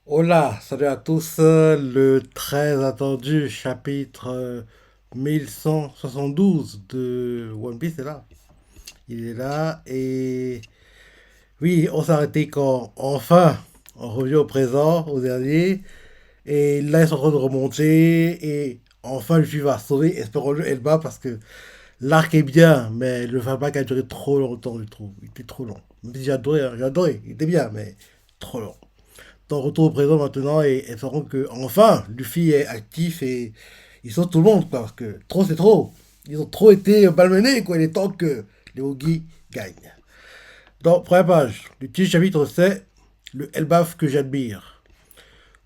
Hola, salut à tous. Le très attendu chapitre 1172 de One Piece est là. Il est là et oui, on s'est arrêté quand enfin on revient au présent, au dernier. Et là, ils sont en train de remonter et enfin Luffy va sauver, espérons-le, Elba parce que l'arc est bien, mais le flashback a duré trop longtemps, je trouve. Il était trop long. Même si j'ai adoré, il était bien, mais trop long. Ton retour au présent maintenant et sauront que enfin Luffy est actif et ils sautent tout le monde quoi, parce que trop c'est trop. Ils ont trop été malmenés quoi. Il est temps que les Ogi gagnent. Donc première page, le petit chapitre c'est le Elbaf que j'admire.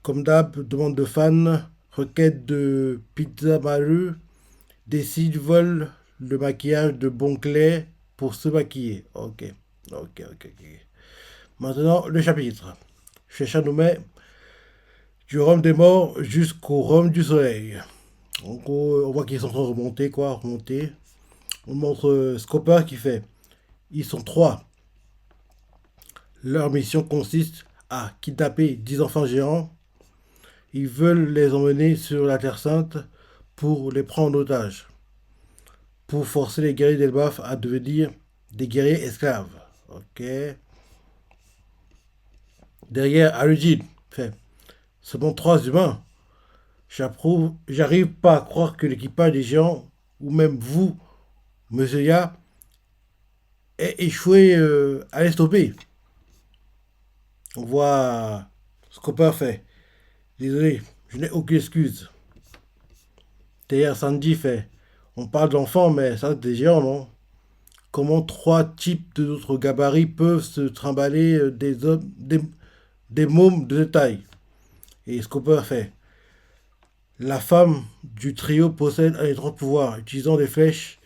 Comme d'hab, demande de fans, requête de Pizza Maru, décide vol le maquillage de Bonclay pour se maquiller. Ok, ok. Maintenant le chapitre. Chécha nous met du rhum des morts jusqu'au rhum du soleil. En gros, on voit qu'ils sont en train de remonter, quoi, remonter. On montre Scopper qui fait. Ils sont trois. Leur mission consiste à kidnapper 10 enfants géants. Ils veulent les emmener sur la Terre Sainte pour les prendre en otage. Pour forcer les guerriers d'Elbaf à devenir des guerriers esclaves. Ok. Derrière, Arujin fait. Seulement trois humains. J'arrive pas à croire que l'équipage des géants, ou même vous, Monsieur Ya, ait échoué à les stopper. On voit ce qu'on peut faire. Désolé, je n'ai aucune excuse. D'ailleurs, Sandy fait. On parle d'enfants, mais ça, c'est des géants, non? Comment trois types de notre gabarit peuvent se trimballer des hommes, des mômes de taille? Et ce qu'on peut faire. La femme du trio possède un étrange pouvoir, utilisant des flèches,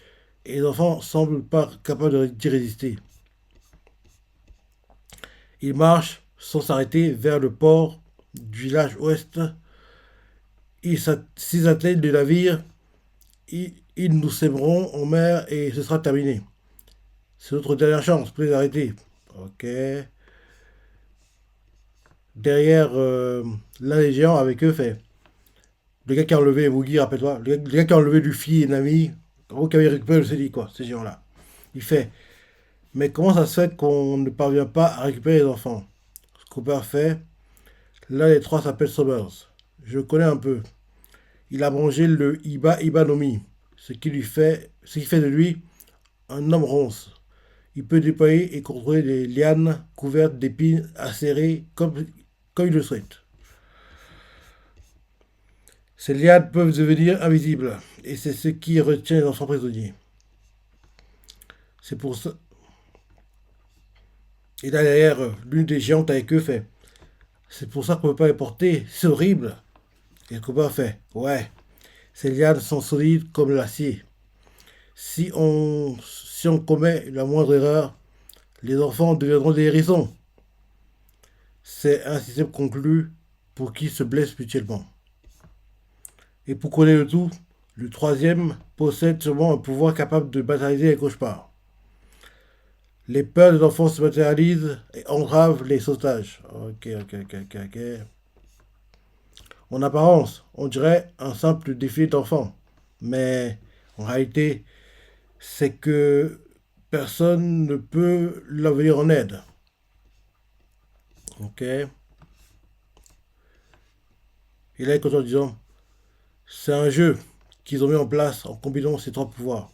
et les enfants semblent pas capables d'y résister. Ils marchent sans s'arrêter vers le port du village ouest. S'ils atteignent le navire, ils nous sèmeront en mer et ce sera terminé. C'est notre dernière chance, pour les arrêter. Ok. Derrière, l'un des géants avec eux fait. Le gars qui a enlevé Boogie, rappelle-toi. Le gars qui a enlevé Luffy et Nami, qui avait récupéré le CDI, quoi, ces géants-là. Il fait. Mais comment ça se fait qu'on ne parvient pas à récupérer les enfants? Ce qu'on peut faire, l'un des trois s'appelle Somers. Je le connais un peu. Il a mangé le Ibanomi, ce qui fait de lui un homme ronce. Il peut déployer et contrôler les lianes couvertes d'épines acérées comme il le souhaite. Ces lianes peuvent devenir invisibles et c'est ce qui retient les enfants prisonniers. C'est pour ça. Et là derrière, l'une des géantes avec eux fait. C'est pour ça qu'on ne peut pas les porter, c'est horrible. Et le copain fait. Ouais, ces lianes sont solides comme l'acier. Si on commet la moindre erreur, les enfants deviendront des hérissons. C'est un système conclu pour qui se blesse mutuellement. Et pour connaître le tout, le troisième possède sûrement un pouvoir capable de matérialiser les cauchemars. Les peurs des enfants se matérialisent et entravent les sautages. Ok. En apparence, on dirait un simple défi d'enfant. Mais en réalité, c'est que personne ne peut leur venir en aide. Ok. Et là, il continue en disant, c'est un jeu qu'ils ont mis en place en combinant ces trois pouvoirs.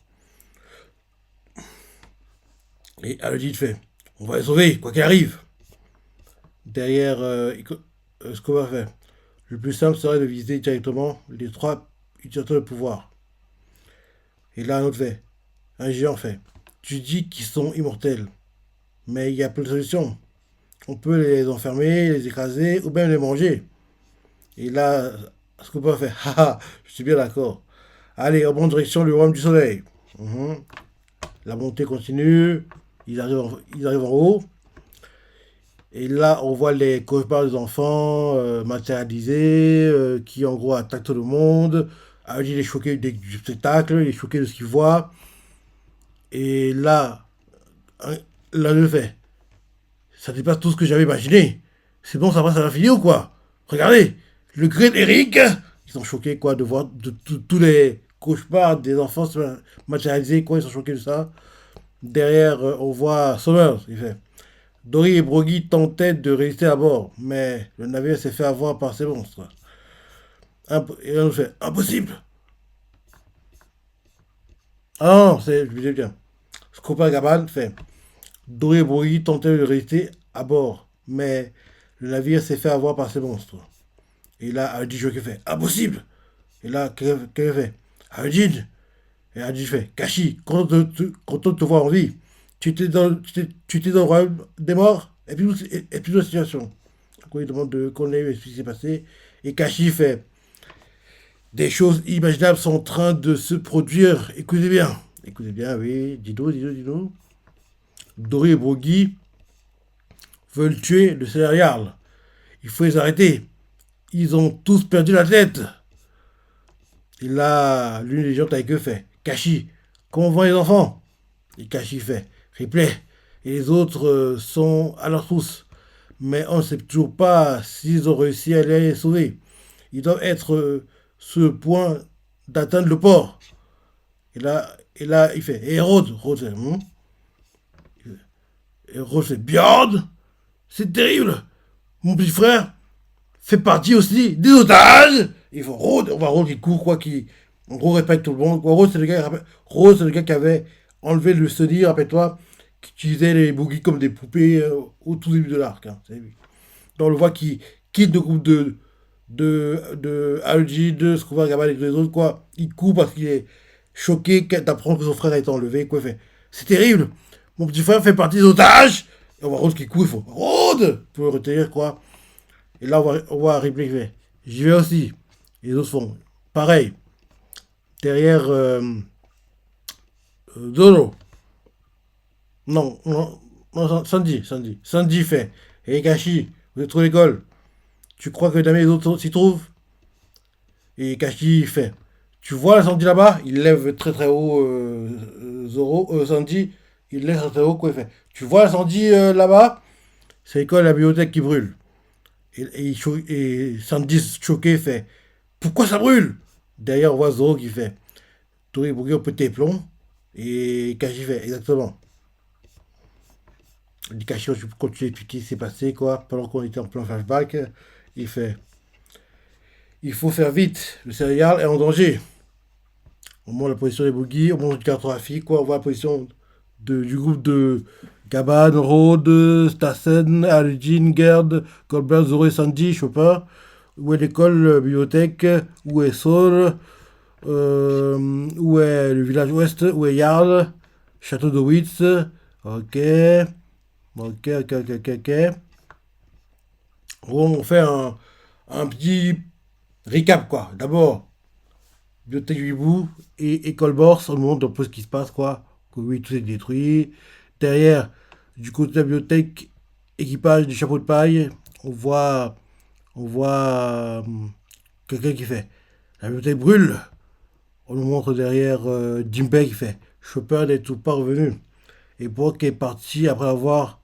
Et Alodid fait, on va les sauver, quoi qu'il arrive. Derrière, ce qu'on va faire. Le plus simple serait de viser directement les trois utilisateurs de pouvoir. Et là, un autre fait, un géant fait. Tu dis qu'ils sont immortels, mais il y a plein de solutions. On peut les enfermer, les écraser ou même les manger. Et là, ce qu'on peut faire, haha, je suis bien d'accord. Allez, en bonne direction, le royaume du soleil. Mhm. La montée continue, ils arrivent en haut. Et là, on voit les cauchemars des enfants matérialisés, qui en gros attaquent tout le monde. Ali, il est choqué du spectacle, il est choqué de ce qu'il voit. Et là, là, le fait. Ça dépasse tout ce que j'avais imaginé. C'est bon, ça va finir ou quoi? Regardez, le Great Eric. Ils sont choqués, quoi, de voir tous les cauchemars des enfants se matérialiser, quoi. Ils sont choqués de ça. Derrière, on voit Summers. Il fait. Dory et Broggy tentaient de résister à bord, mais le navire s'est fait avoir par ces monstres. Et là, on fait impossible. Ah non, je disais bien. Scopa Gabal fait. Dory et Broggy tentaient de résister à bord, mais le navire s'est fait avoir par ces monstres. Et là, Adji qui fait impossible. Et là, qu'elle fait Adji. Et Adji fait Kashi, content de te voir en vie. Tu étais dans le royaume des morts. Et puis la situation. Quand il demande de connaître ce qui s'est passé. Et Kashi fait des choses imaginables sont en train de se produire. Écoutez bien. Écoutez bien, oui. Dis-nous. Dory et Broggy veulent tuer le céréal. Il faut les arrêter. Ils ont tous perdu la tête. Et là, l'une des gens avec eux fait Kashi, comment vont les enfants? Et Kashi fait Replay. Et les autres sont à leur trousse. Mais on ne sait toujours pas s'ils ont réussi à les sauver. Ils doivent être sur le point d'atteindre le port. Et là, il fait Et Rhodes fait, Et Rhodes fait Bjorn, c'est terrible. Mon petit frère fait partie aussi des otages. Il faut Rhodes, on voit Rhodes qui court, quoi, qui en gros répète tout le monde. Quoi. Rhodes, c'est le gars qui avait enlevé le seni, rappelle-toi, qui utilisait les boogies comme des poupées au tout début de l'arc. Hein, c'est lui. Donc on le voit qui quitte le groupe de Algie, de Scuba Gabal et les autres, quoi. Il court parce qu'il est choqué d'apprendre que son frère a été enlevé, quoi. Il fait, c'est terrible. Mon petit frère fait partie des otages. Et on voit Rhodes qui court, il faut Rhodes pour le retenir, quoi. Et là, on voit Ripley qui fait j'y vais aussi. Et les autres font pareil. Derrière Zoro. Non, non, non, Sandy fait et Kashi, vous êtes trop l'école. Tu crois que jamais les autres s'y trouvent? Et Kashi fait tu vois la Sandy là-bas? Il lève très très haut Sandy. Il lève très très haut, quoi. Il fait tu vois la Sandy là-bas? C'est l'école, la bibliothèque qui brûle. Et Sandy choqué fait pourquoi ça brûle? Derrière, on voit Zoro qui fait Tori Bouguer peut tes plombs. Et Kashi fait exactement. Il dit Kashi, je peux continuer ce qui s'est passé, quoi. Pendant qu'on était en plein flashback, il fait il faut faire vite, le céréal est en danger. On montre la position des boogies, on montre du cartographie, quoi. On voit la position du groupe de Gaban, Rhodes, Stassen, Algin, Gerd, Goldberg, Zoro et Sandy, Chopper. Où est l'école, la bibliothèque? Où est Saul? Où est le village ouest? Où est Jarl? Château de Witz. Ok. Ok. On fait un petit recap, quoi. D'abord, bibliothèque du hibou et école Bors, on nous montre un peu ce qui se passe, quoi. Que oui, tout est détruit. Derrière, du côté de la bibliothèque, équipage du chapeau de paille, on voit quelqu'un qui fait la bibliothèque brûle. On nous montre derrière Jimbei qui fait Chopper n'est tout pas revenu. Et Brock est parti après avoir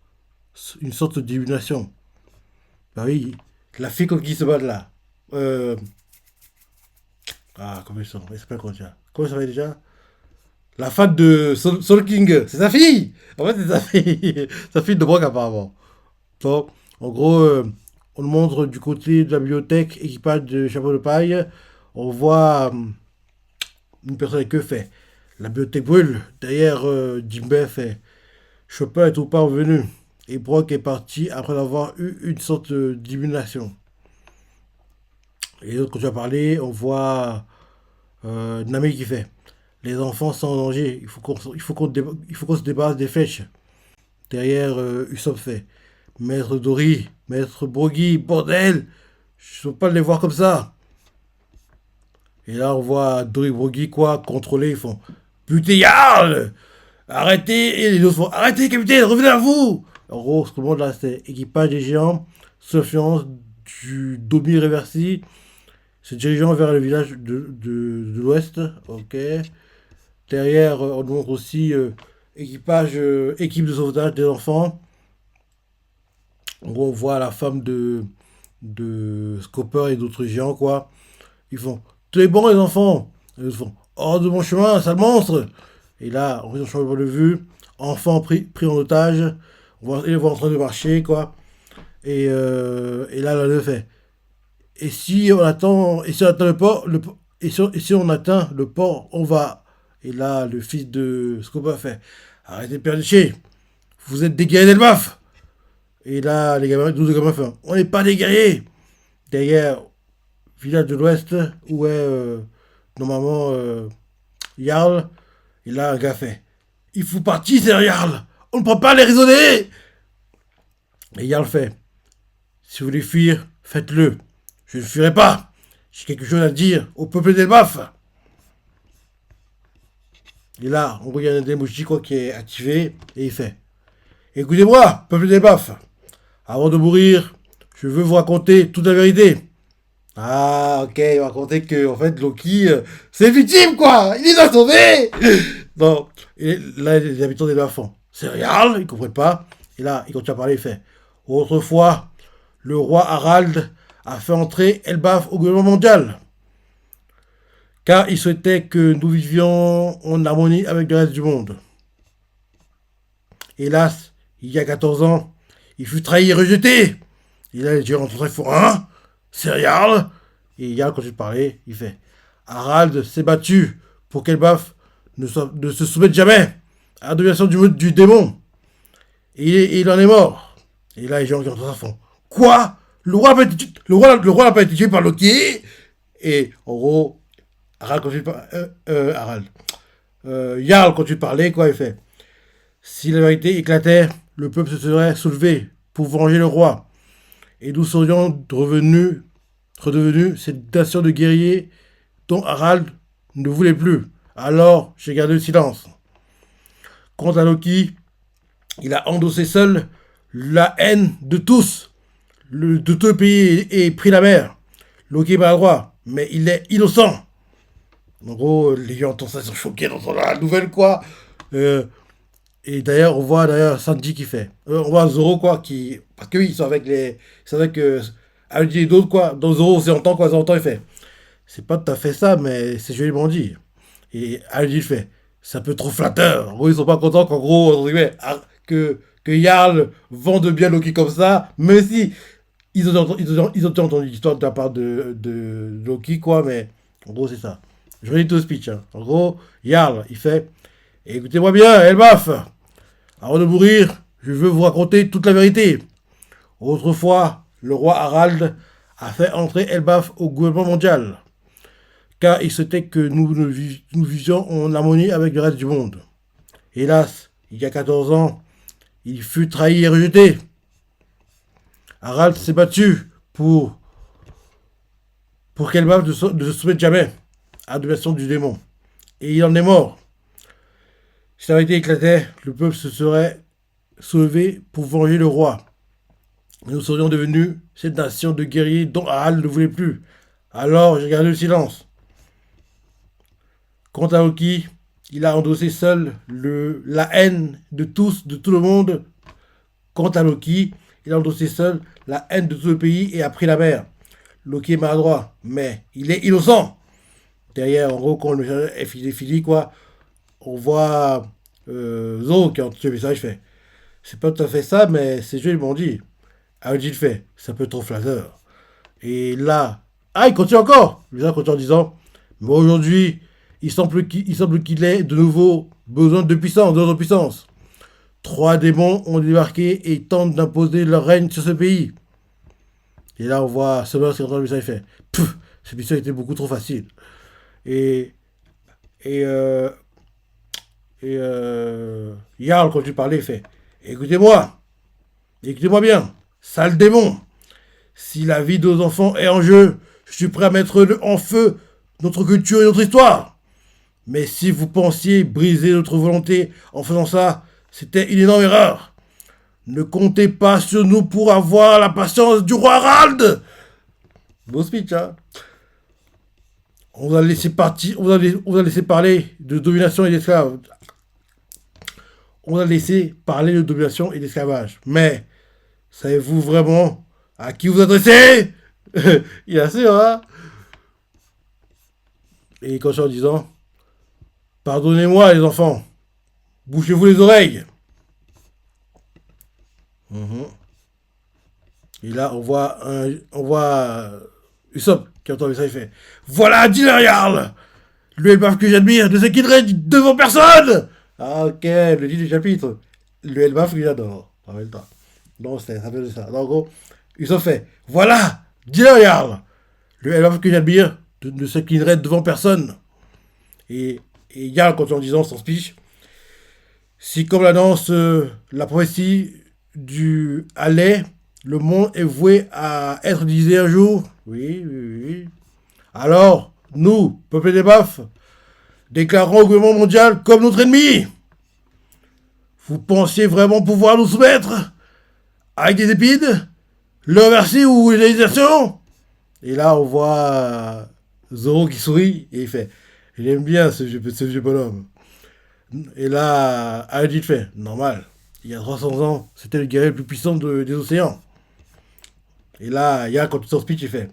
une sorte de divination. Bah oui, la fille qui se bat là. Euh, comment il s'appelle comment déjà? Comment ça s'appelle déjà? La femme de Soul King, c'est sa fille! En fait, c'est sa fille. Sa fille de Brock apparemment. Donc, en gros, on nous montre du côté de la bibliothèque, équipage de chapeau de paille. On voit une personne que fait. La bibliothèque brûle. Derrière, Jimbei fait. Chopper est tout pas revenu. Et Brock est parti après avoir eu une sorte d'illumination. Et l'autre, quand tu as parlé, on voit Nami qui fait. Les enfants sont en danger. Il faut qu'on se débarrasse des flèches. Derrière, Usopp fait. Maître Dory, Maître Broggy, bordel! Je ne peux pas les voir comme ça. Et là, on voit Dory et Broggy, quoi, contrôler. Ils font. Putain, Jarl! Arrêtez! Et les autres font. Arrêtez, capitaine, revenez à vous! En gros, ce que le monde là, c'est équipage des géants, Sophiance, du Domi Reversi, se dirigeant vers le village de l'ouest. Ok. Derrière, on montre aussi équipe de sauvetage des enfants. En gros, on voit la femme de Scopper et d'autres géants, quoi. Ils font t'es bon, les enfants. Et ils font hors de mon chemin, sale monstre. Et là, on change de vue. Enfant pris en otage. Il les voit en train de marcher, quoi. Et là, le fait. Et si on atteint le port, et si on atteint le port, on va. Et là, le fils de Scopa fait arrêtez de perdicher, vous êtes des guerriers d'Elbaf. Et là, les gamins, 12 gamins font on n'est pas des guerriers. Derrière, village de l'Ouest, où est normalement Jarl. Et là, un gars fait il faut partir, c'est Jarl. On ne peut pas les raisonner. Et Jarl fait si vous voulez fuir, faites-le. Je ne fuirai pas. J'ai quelque chose à dire au peuple d'Elbaf. Et là, on regarde un emoji quoi qui est activé et il fait écoutez-moi, peuple d'Elbaf. Avant de mourir, je veux vous raconter toute la vérité. Ah, ok, il va raconter que en fait Loki, c'est victime quoi. Il les a sauvés. Non. Et là, les habitants d'Elbaf font c'est réel, ils comprennent pas. Et là, il continue à parler, il fait autrefois, le roi Harald a fait entrer Elbaf au gouvernement mondial. Car il souhaitait que nous vivions en harmonie avec le reste du monde. Hélas, il y a 14 ans, il fut trahi et rejeté. Et là, les gens ont très fort, hein. C'est Jarl. Et Jarl, quand je parlais, il fait Harald s'est battu pour qu'Elbaf ne se soumette jamais à la domination du démon. Et il en est mort. Et là, les gens qui ont très fond. Quoi le roi n'a pas été tué par Loki. Et en gros, Harald, quand tu Harald. Jarl, quand tu parlais, quoi, il fait si la vérité éclatait, le peuple se serait soulevé pour venger le roi. Et nous serions redevenus cette nation de guerriers dont Harald ne voulait plus. Alors, j'ai gardé le silence. Quant à Loki, il a endossé seul la haine de tous, de tout le pays et pris la mer. Loki est maladroit, mais il est innocent. En gros, les gens entendent ça, ils sont choqués dans la nouvelle, quoi. Et d'ailleurs, on voit Sanji qui fait. On voit Zoro, quoi, qui. Parce que oui, ils sont avec les. Ils sont avec Aldi et d'autres, quoi. Dans Zoro, c'est entend, quoi, c'est entend, il fait. C'est pas tout à fait ça, mais c'est joliment dit. Et Aldi, il fait. C'est un peu trop flatteur. En gros, ils sont pas contents qu'en gros, entre guillemets, que Jarl vende bien Loki comme ça, même si ils ont entendu l'histoire de la part de Loki, quoi, mais en gros, c'est ça. Je relis tout le speech. Hein. En gros, Jarl, il fait écoutez-moi bien, Elbaf. Avant de mourir, je veux vous raconter toute la vérité. Autrefois, le roi Harald a fait entrer Elbaf au gouvernement mondial, car il souhaitait que nous vivions en harmonie avec le reste du monde. Hélas, il y a 14 ans, il fut trahi et rejeté. Harald s'est battu pour qu'Elbaf ne se soumette jamais à la domination du démon. Et il en est mort. Si la vérité éclatait, le peuple se serait soulevé pour venger le roi. Et nous serions devenus cette nation de guerriers dont Harald ne voulait plus. Alors j'ai gardé le silence. Quant à Loki, il a endossé seul la haine de tous, de tout le monde. Quant à Loki, il a endossé seul la haine de tout le pays et a pris la mer. Loki est maladroit, mais il est innocent. Derrière, en gros, quand le message est fini, quoi, on voit Zoro qui a entendu le message, fait c'est pas tout à fait ça, mais ces jeux ils m'ont dit. Aldi fait c'est un peu trop flatteur. Et là, il continue encore. Le message continue en disant mais aujourd'hui, il semble qu'il ait de nouveau besoin de puissance. 3 démons ont débarqué et tentent d'imposer leur règne sur ce pays. Et là, on voit Summer qui entend le message, il fait cette mission était beaucoup trop facile. Et Jarl, quand tu parlais, fait écoutez-moi bien, sale démon. Si la vie de nos enfants est en jeu, je suis prêt à mettre en feu notre culture et notre histoire. Mais si vous pensiez briser notre volonté en faisant ça, c'était une énorme erreur. Ne comptez pas sur nous pour avoir la patience du roi Harald. Beau speech, hein. On va laisser parler de domination et d'esclavage. On a laissé parler de domination et d'esclavage. Mais savez-vous vraiment à qui vous adressez? Il assure, hein. Et il continue en disant, pardonnez-moi les enfants, bouchez-vous les oreilles. Mhm. Et là, on voit Usopp qui entend ça, il fait, voilà Dylan Jarl, le Elbaf que j'admire ne s'inquiéterait devant personne. Ah, ok, le titre du chapitre, le Elbaf que j'adore. Rappelle-toi. Non, ça s'appelle de ça. Donc, en gros, Usopp fait, voilà Dylan Jarl, le Elbaf que j'admire ne s'inclinerait devant personne. Et, et Jarl continue en disant son speech, si comme l'annonce la prophétie du Allais, le monde est voué à être divisé un jour. Oui, oui, oui. Alors, nous, peuple des baffes, déclarons au gouvernement mondial comme notre ennemi. Vous pensiez vraiment pouvoir nous soumettre avec des épines, le reverser ou une réalisation. Et là, on voit Zoro qui sourit et il fait, j'aime bien ce vieux bonhomme. Et là, Algid fait, normal. Il y a 300 ans, c'était le guerrier le plus puissant des océans. Et là, il y a quand son speech, il fait,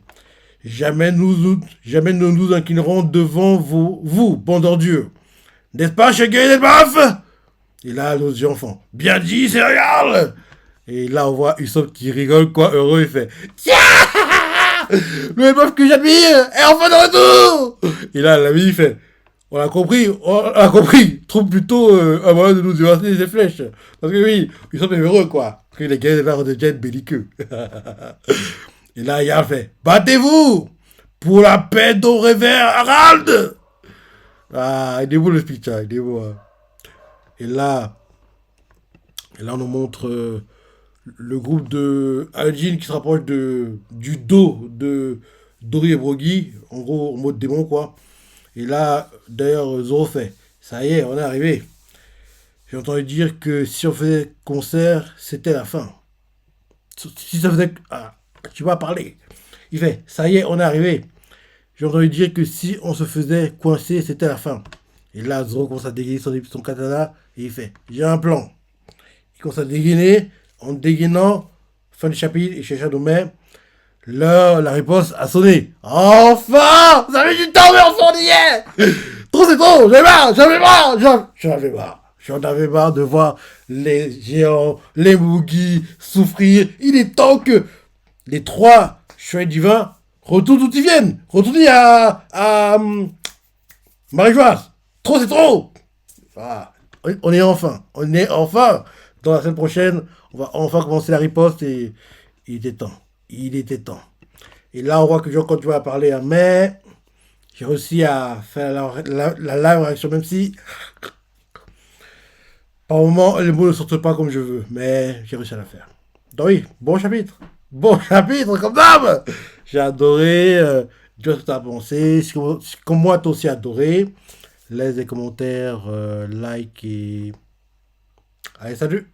jamais nous nous inclinerons devant vous, bande d'ordures. N'est-ce pas, cher guerrier d'Elbaf? Et là, nos yeux enfants, bien dit, céréales. Et là, on voit Usopp qui rigole, quoi, heureux, il fait, tiens, le Elbaf que j'admire est enfin de retour. Et là, l'ami, il fait, on a compris. Trouve plutôt un moyen de nous débarrasser des flèches. Parce que oui, ils sont heureux, quoi. Parce que les gars, ils de jet belliqueux. Et là, il a fait, battez-vous pour la paix d'Aurever Harald. Ah, il est beau le speech, hein, il est beau. Hein. Et là, on nous montre le groupe de Algin qui se rapproche du dos de Dory et Brogy, en gros, en mode démon, quoi. Et là, d'ailleurs, Zoro fait, ça y est, on est arrivé. J'ai entendu dire que si on faisait concert, c'était la fin. Si ça faisait... Ah, tu vas parler. Il fait, ça y est, on est arrivé. J'ai entendu dire que si on se faisait coincer, c'était la fin. Et là, Zoro commence à dégainer son katana et il fait, j'ai un plan. Il commence à dégainer, en dégainant, fin du chapitre, et chez Shadowman, là, la réponse a sonné. Enfin! Vous avez du temps, mais enfin, on y est! Trop, c'est trop! J'en avais marre de voir les géants, les Mugi souffrir. Il est temps que les trois chouettes divins retournent d'où ils viennent. Retournez à Marie-Joise. Trop, c'est trop! Ah, on est enfin. On est enfin. Dans la semaine prochaine, on va enfin commencer la riposte et il était temps. Il était temps. Et là, on voit que je continue à parler, hein, mais j'ai réussi à faire la live réaction, même si par moment les mots ne sortent pas comme je veux, mais j'ai réussi à la faire. Donc oui, bon chapitre. Bon chapitre, comme d'hab. J'ai adoré. Dis-moi ce que tu as pensé. Si comme moi, tu as aussi adoré. Laisse des commentaires, like et... Allez, salut.